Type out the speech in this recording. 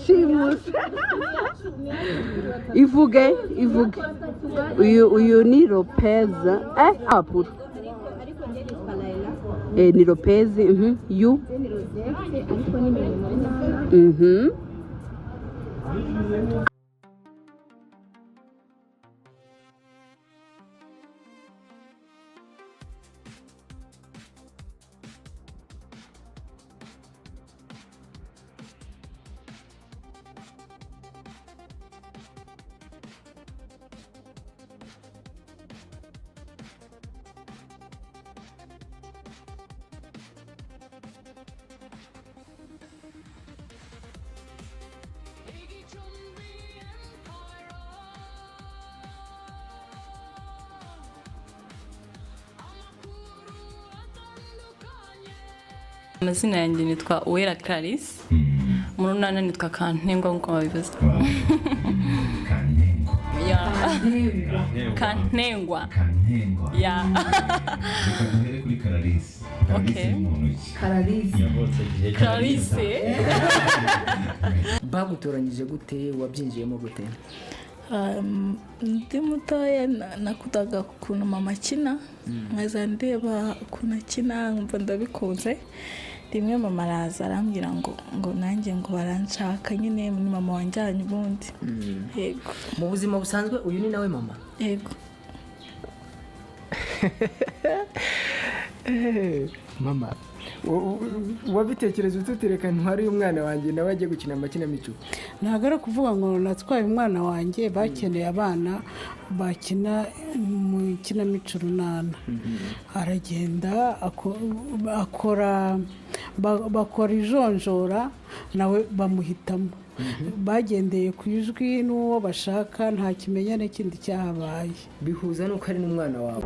Rushimusi. Ivuge. Uyu ni Lopez. Apuro. Ni Lopez. You. Amazina yanjye nitwa Uwera Clarisse. Mu runana nitwa Kantengwa nkuko babivuze. Kantengwa. Ya. Duhere kuri Clarisse. Okay. Clarisse. Bagutoranyije gute, wabyinjiyemo gute? Ndi mutoya nakudaga ukuntu mama akina, nkaza ndeba ukuntu akina nkumva ndabikunze. Rimwe mama araza arambwira ngo nanjye ngo baranshaka nyine ni mama wanjyanye ubundi. Yego. Mu buzima busanzwe uyu ni nawe mama? Yego. Mama, wabitekereza ututireka ntwari umwana wanjye nawe ajye gukina amakinamico? Ntabwo ari kuvuga ngo natwaye umwana wanjye, bakeneye abana bakina mu kinamico runana. Aragenda bakora ijonjora nawe bamuhitamo. Bagendeye ku ijwi n'uwo bashaka, nta kimenyane kindi cyahabaye. Bihuza nuko ari n'umwana wawe.